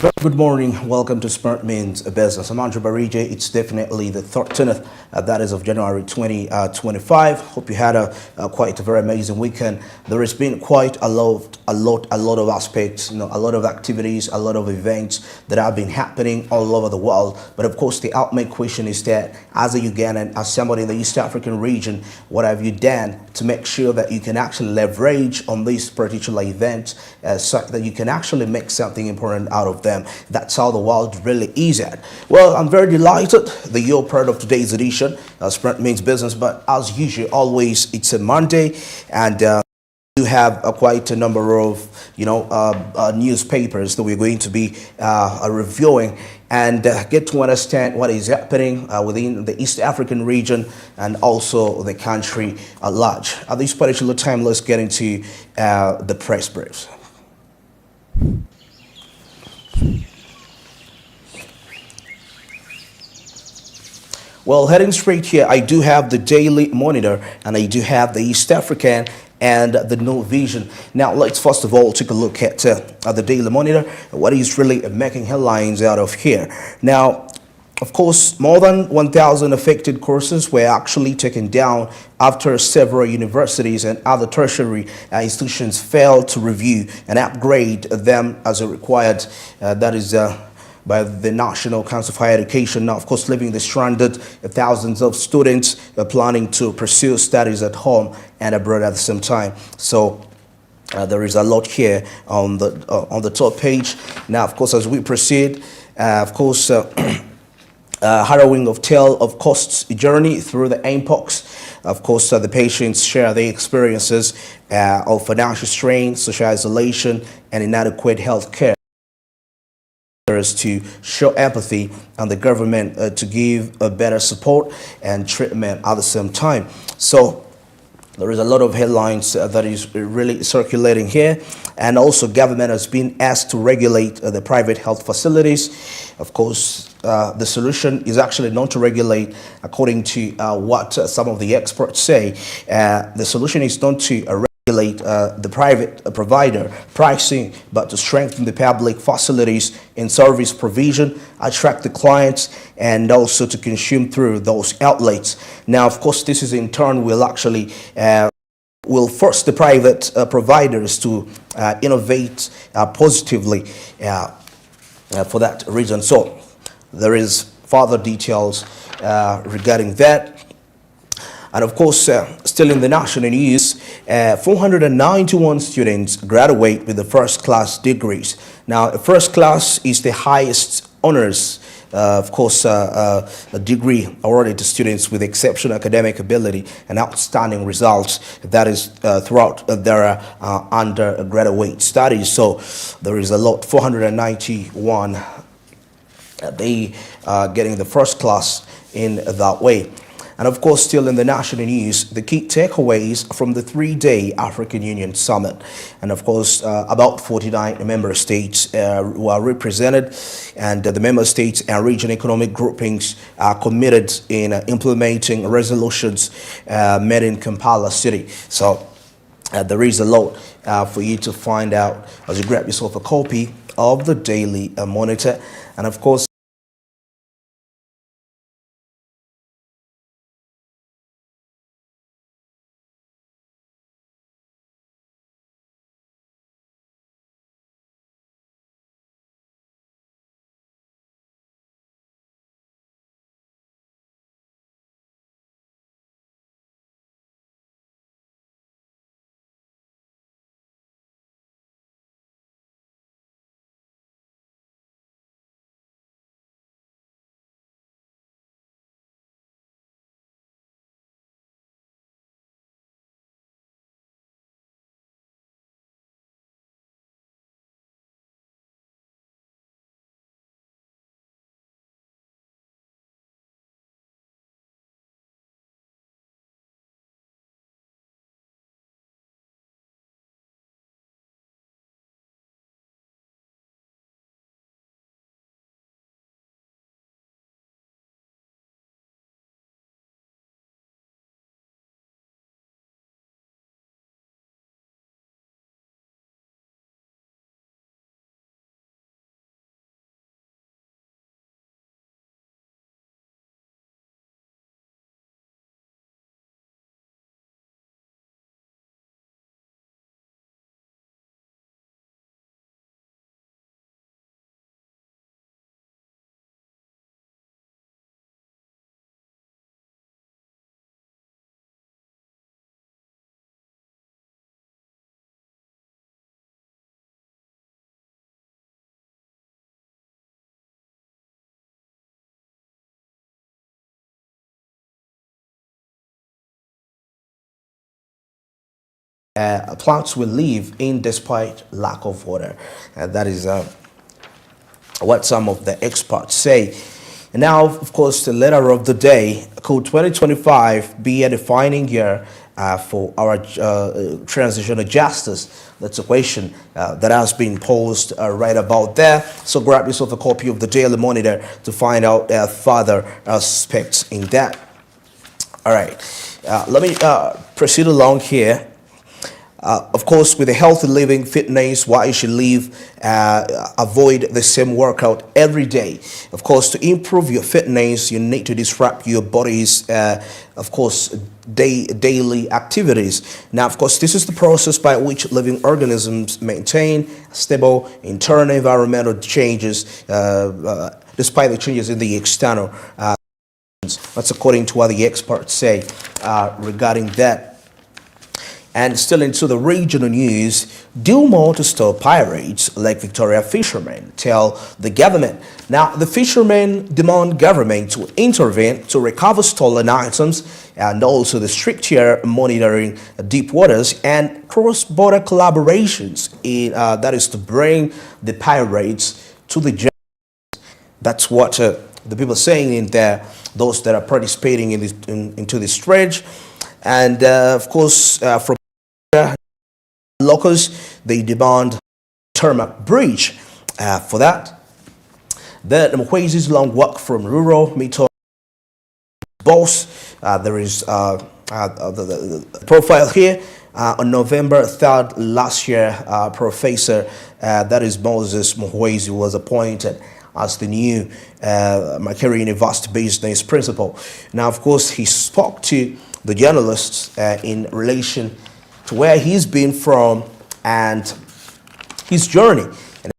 Very good morning. Welcome to Smart Means Business. I'm Andrew Barija. It's definitely the 13th, that is of January 2025. Hope you had a quite a very amazing weekend. There has been quite a lot of aspects, a lot of activities, a lot of events that have been happening all over the world. But of course, the ultimate question is that as a Ugandan, as somebody in the East African region, what have you done to make sure that you can actually leverage on this particular event so that you can actually make something important out of them? That's how the world really is at. Well, I'm very delighted that you're part of today's edition of Smart Means Business. But as usual, always it's a Monday, and you have quite a number of newspapers that we're going to be reviewing and get to understand what is happening within the East African region and also the country at large. At this particular time, let's get into the press briefs. Well, heading straight here, I do have the Daily Monitor and I do have the East African and the New Vision. Now, let's first of all take a look at the Daily Monitor, what is really making headlines out of here. Now, of course, more than 1,000 affected courses were actually taken down after several universities and other tertiary institutions failed to review and upgrade them as required. That is by the National Council for Higher Education. Now, of course, leaving the stranded thousands of students planning to pursue studies at home and abroad at the same time. So there is a lot here on the top page. Now, of course, as we proceed, harrowing of tale of costs journey through the mpox. Of course, the patients share their experiences of financial strain, social isolation, and inadequate health care to show empathy and the government to give a better support and treatment at the same time. So there is a lot of headlines that is really circulating here, and also government has been asked to regulate the private health facilities. Of course, the solution is actually not to regulate, according to what some of the experts say. The solution is not to regulate the private provider pricing, but to strengthen the public facilities in service provision, attract the clients, and also to consume through those outlets. Now, of course, this is in turn will actually will force the private providers to innovate positively for that reason. So there is further details regarding that. And of course, still in the national news, 491 students graduate with the first class degrees. Now, first class is the highest honors, a degree awarded to students with exceptional academic ability and outstanding results, that is throughout their undergraduate studies. So there is a lot, 491, they are getting the first class in that way. And of course, still in the national news, the key takeaways from the three-day African Union Summit. And of course, about 49 member states were represented, and the member states and regional economic groupings are committed in implementing resolutions made in Kampala City. So there is a lot for you to find out as you grab yourself a copy of the Daily Monitor. And of course, plants will live in despite lack of water. And that is what some of the experts say. And now, of course, the letter of the day: could 2025 be a defining year for our transitional justice? That's a question that has been posed right about there. So grab yourself a copy of the Daily Monitor to find out further aspects in that. All right, let me proceed along here. Of course, with a healthy living, fitness, why you should live, avoid the same workout every day. Of course, to improve your fitness, you need to disrupt your body's, of course, daily activities. Now, of course, this is the process by which living organisms maintain stable internal environmental changes, despite the changes in the external. That's according to what the experts say regarding that. And still into the regional news, do more to stop pirates, Lake Victoria fishermen tell the government. Now, the fishermen demand government to intervene to recover stolen items, and also the stricter monitoring deep waters and cross-border collaborations, that is to bring the pirates to the justice. That's what the people are saying in there, those that are participating in this, into this dredge. And of course, from locals, they demand tarmac bridge for that. The Mkwezi's long walk from rural Mito boss. There is the profile here. On November 3rd last year, Professor, that is Moses Mkweji, was appointed as the new Makerere University business principal. Now, of course, he spoke to the journalists in relation to where he's been from and his journey. And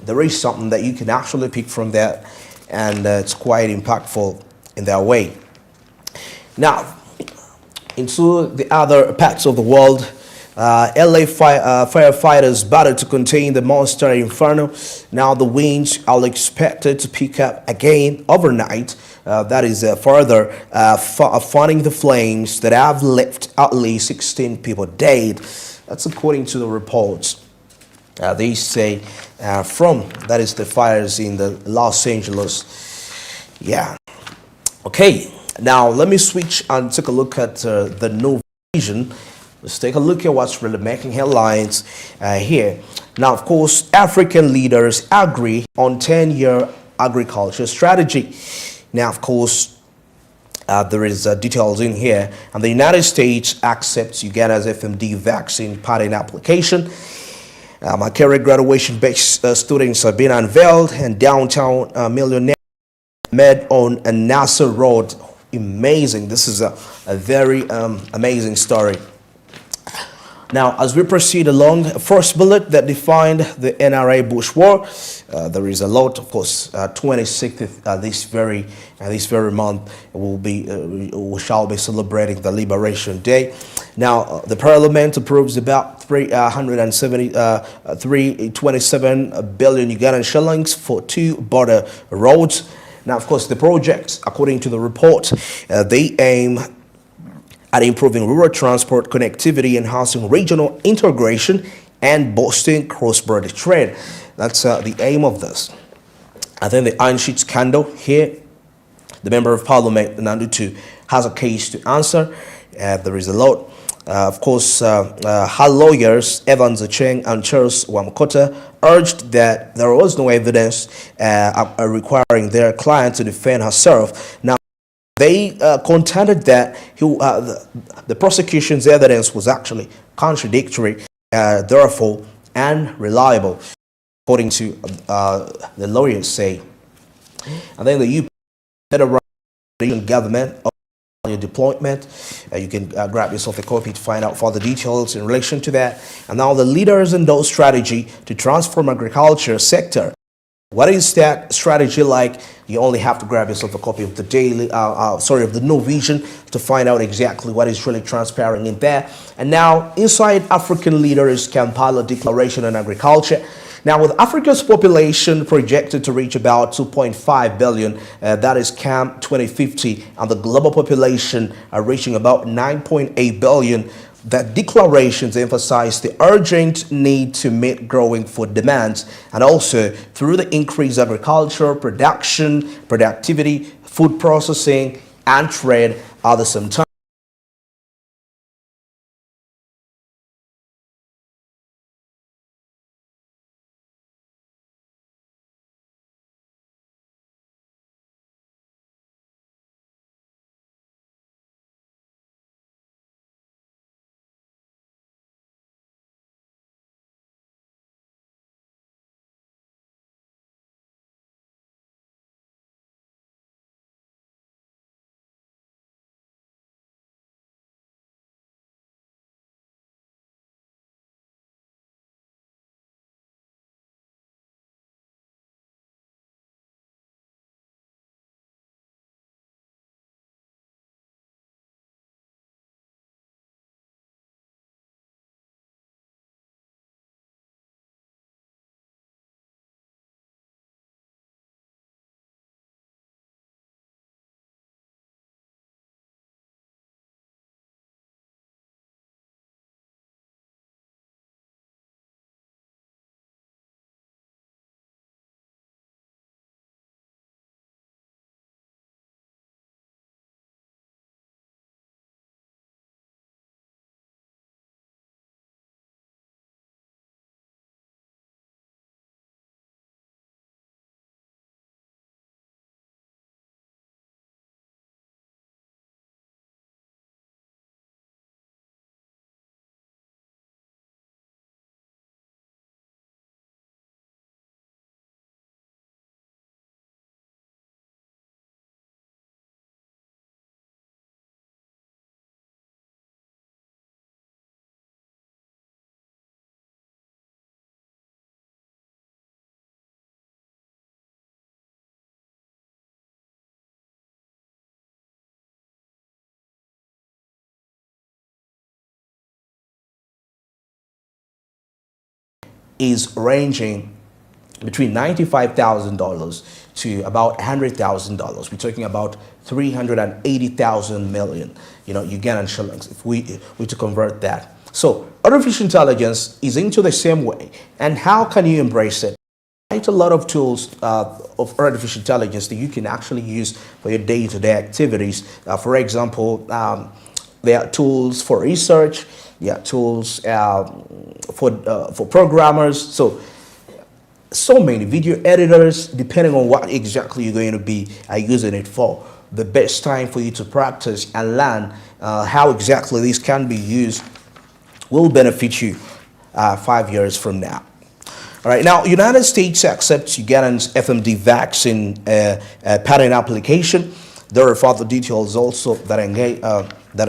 there is something that you can actually pick from that, and it's quite impactful in that way. Now, into the other parts of the world, LA firefighters battled to contain the monster inferno. Now the winds are expected to pick up again overnight. That is further fanning the flames that have left at least 16 people dead. That's according to the reports. They say that is the fires in the Los Angeles. Yeah. Okay. Now let me switch and take a look at the new vision. Let's take a look at what's really making headlines here. Now, of course, African leaders agree on 10-year agriculture strategy. Now, of course, there is details in here. And the United States accepts Uganda's FMD vaccine patent application. Makerere graduation-based students have been unveiled, and downtown millionaire met on a NASA road. Amazing. This is a very amazing story. Now, as we proceed along, first bullet that defined the NRA Bush War. There is a lot, of course. 26th this very month we shall be celebrating the Liberation Day. Now, the Parliament approves about 327 billion Ugandan shillings for 2 border roads. Now, of course, the projects, according to the report, they aim at improving rural transport connectivity, enhancing regional integration, and boosting cross-border trade. That's the aim of this. I think the Iron Sheet scandal here, the Member of Parliament, Nandutu, has a case to answer. There is a lot. Of course, her lawyers, Evans Acheng and Charles Wamkota, urged that there was no evidence requiring their client to defend herself. Now, they contended that the prosecution's evidence was actually contradictory, therefore unreliable, according to the lawyers say. And then the federal government your deployment. You can grab yourself a copy to find out further details in relation to that. And now the leaders endorse strategy to transform agriculture sector. What is that strategy like? You only have to grab yourself a copy of the of the New Vision to find out exactly what is really transpiring in there. And now, inside African leaders Kampala Declaration on Agriculture. Now, with Africa's population projected to reach about 2.5 billion, that is CAM 2050, and the global population reaching about 9.8 billion, That declarations emphasize the urgent need to meet growing food demands and also through the increased agriculture, production, productivity, food processing, and trade at the same time. Is ranging between $95,000 to about $100,000. We're talking about 380,000 million, Ugandan shillings, if we to convert that. So artificial intelligence is into the same way. And how can you embrace it? Quite a lot of tools of artificial intelligence that you can actually use for your day-to-day activities. For example, there are tools for research. There are tools for programmers. So many video editors, depending on what exactly you're going to be using it for. The best time for you to practice and learn how exactly this can be used will benefit you 5 years from now. All right, now United States accepts Ugandan's FMD vaccine patent application. There are further details also that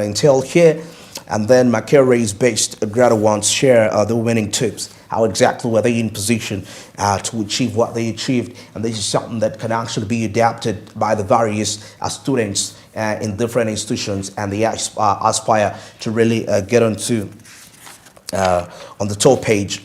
entail here. And then Makerere-based graduates share the winning tips. How exactly were they in position to achieve what they achieved? And this is something that can actually be adapted by the various students in different institutions, and they aspire to really get onto on the top page.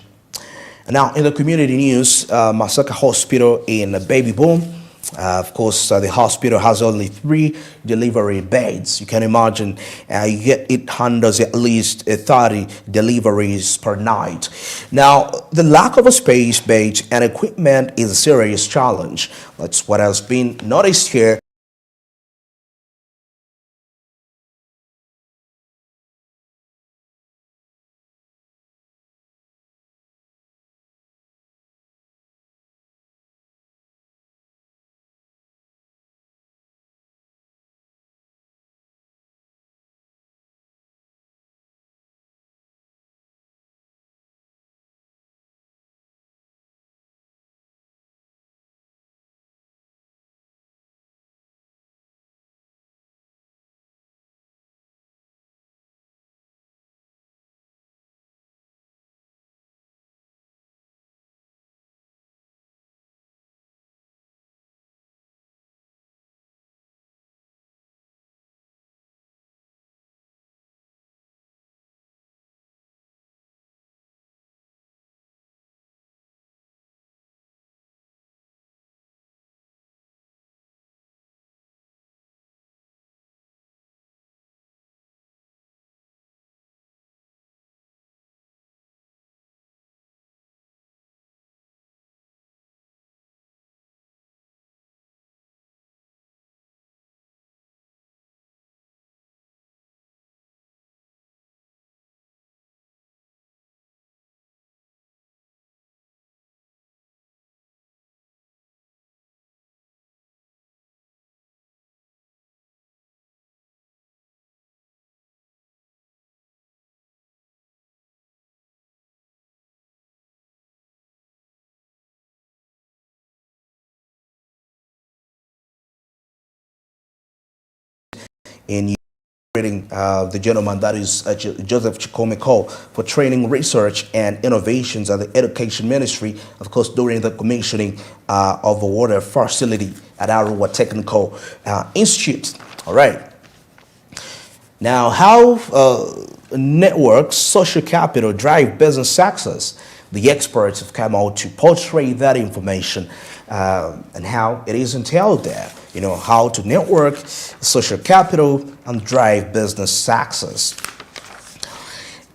Now, in the community news, Masaka Hospital in Baby Boom. Of course, the hospital has only 3 delivery beds. You can imagine it handles at least 30 deliveries per night. Now, the lack of a space, beds, and equipment is a serious challenge. That's what has been noticed here. in the gentleman that is Joseph Chikomiko for training, research, and innovations at the Education Ministry, of course, during the commissioning of a water facility at Arua Technical Institute. All right. Now, how networks, social capital drive business success? The experts have come out to portray that information and how it is entailed there. You know, how to network, social capital, and drive business success.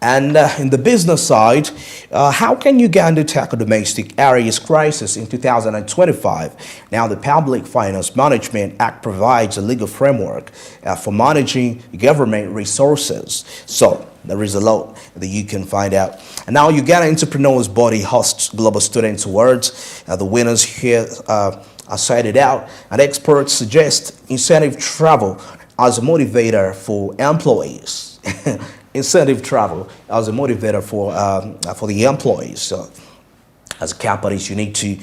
And in the business side, how can Uganda tackle domestic areas crisis in 2025? Now, the Public Finance Management Act provides a legal framework for managing government resources. So there is a lot that you can find out. And now, Uganda Entrepreneurs Body hosts Global Students Awards. The winners here are cited out, and experts suggest incentive travel as a motivator for employees. Incentive travel as a motivator for the employees. So, as companies, you need to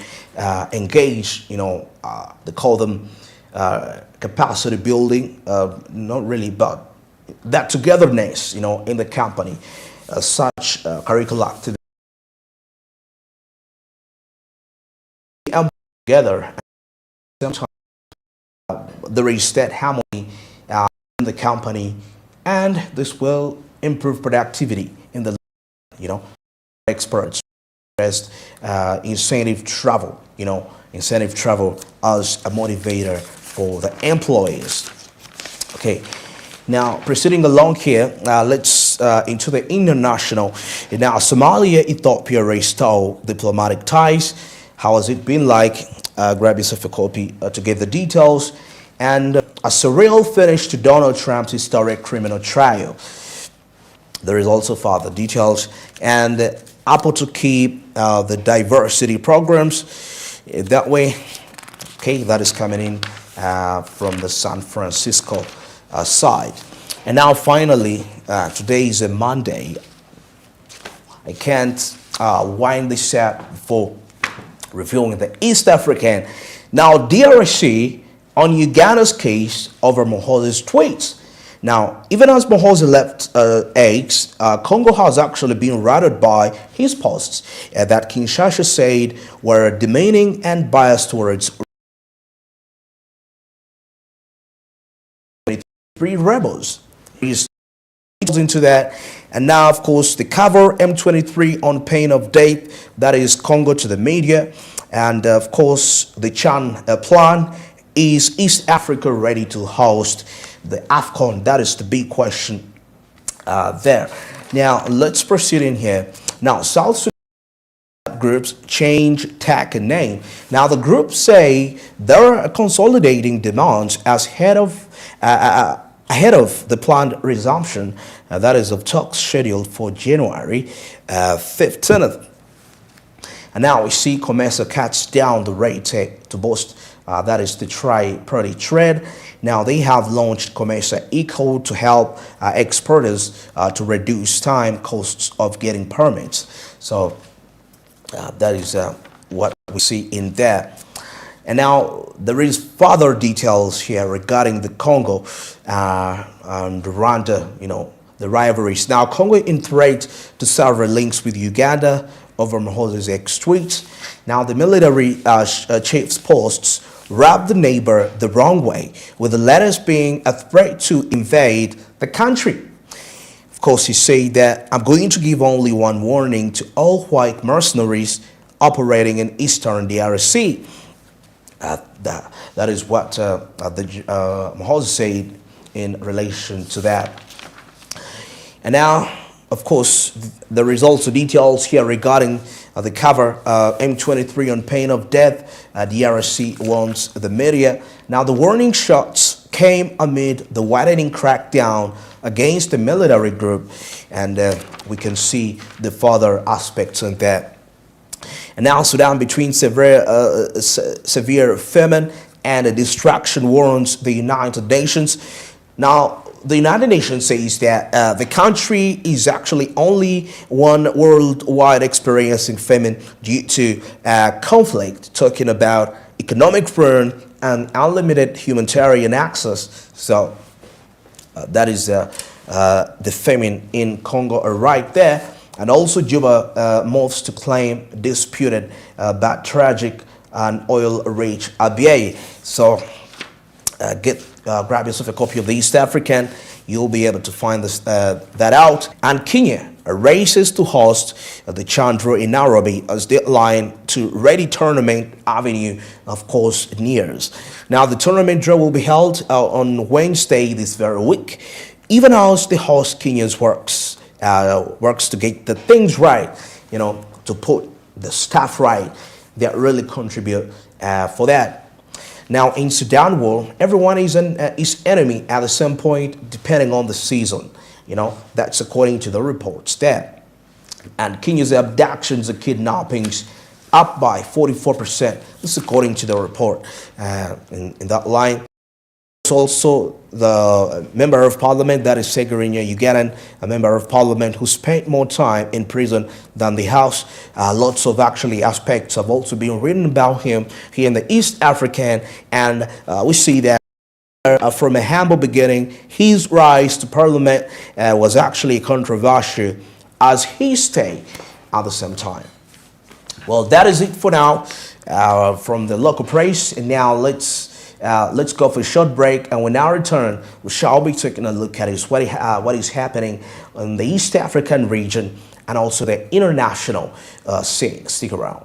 engage. You know, they call them capacity building. Not really, but that togetherness. You know, in the company, such curricular activity together. Sometimes there is that harmony in the company, and this will improve productivity in the, you know, experts suggest incentive travel, incentive travel as a motivator for the employees. Okay, now proceeding along here, let's into the international. Now, Somalia, Ethiopia restore diplomatic ties. How has it been like? Grab yourself a copy to get the details. And a surreal finish to Donald Trump's historic criminal trial. There is also further details. And Apple to keep the diversity programs that way. Okay, that is coming in from the San Francisco side. And now finally, today is a Monday. I can't wind this up before reviewing the East African. Now, DRC on Uganda's case over Muhoozi's tweets. Now, even as Muhoozi left X, Congo has actually been routed by his posts that Kinshasa said were demeaning and biased towards three rebels. He's into that. And now, of course, the cover M23 on pain of death, that is Congo to the media. And of course, the Chan plan is East Africa ready to host the AFCON? That is the big question there. Now, let's proceed in here. Now, South Sudan groups change tack and name. Now, the groups say they're consolidating demands as ahead of the planned resumption, that is of talks scheduled for January 15th. And now we see COMESA cuts down the rate to boost, that is the tri-party trade. Now they have launched COMESA Eco to help exporters to reduce time costs of getting permits. So that is what we see in there. And now there is further details here regarding the Congo and Rwanda, the rivalries. Now, Congo in threat to several links with Uganda over Muhoozi's X tweets. Now, the military chief's posts rubbed the neighbor the wrong way, with the letters being a threat to invade the country. Of course, he said that I'm going to give only one warning to all white mercenaries operating in Eastern DRC. That is what Muhoozi said in relation to that. And now, of course, there is also details here regarding the cover M23 on pain of death. DRC warns the media. Now, the warning shots came amid the widening crackdown against the military group, and we can see the further aspects of that. And now Sudan between severe famine and a destruction warns the United Nations. Now, the United Nations says that the country is actually only one worldwide experiencing famine due to conflict, talking about economic ruin and unlimited humanitarian access. So That is the famine in Congo right there. And also Juba moves to claim disputed but tragic and oil-rich Abyei. So grab yourself a copy of the East African. You'll be able to find that out. And Kenya races to host the Chandro in Nairobi as deadline to Ready Tournament Avenue, of course, nears. Now, the tournament draw will be held on Wednesday this very week, even as the host Kenyans works to get the things right, to put the staff right that really contribute for that. Now, in Sudan war, everyone is enemy at some point, depending on the season. That's according to the reports there. And Kenya's abductions and kidnappings up by 44%. This is according to the report in that line. Also, the member of parliament, that is Segurinya Ugadan, a member of parliament who spent more time in prison than the House. Lots of actually aspects have also been written about him here in the East African, and we see that from a humble beginning, his rise to parliament was actually controversial as he stayed at the same time. Well, that is it for now from the local press, and now let's go for a short break, and when I return, we shall be taking a look at what is happening in the East African region and also the international scene. Stick around.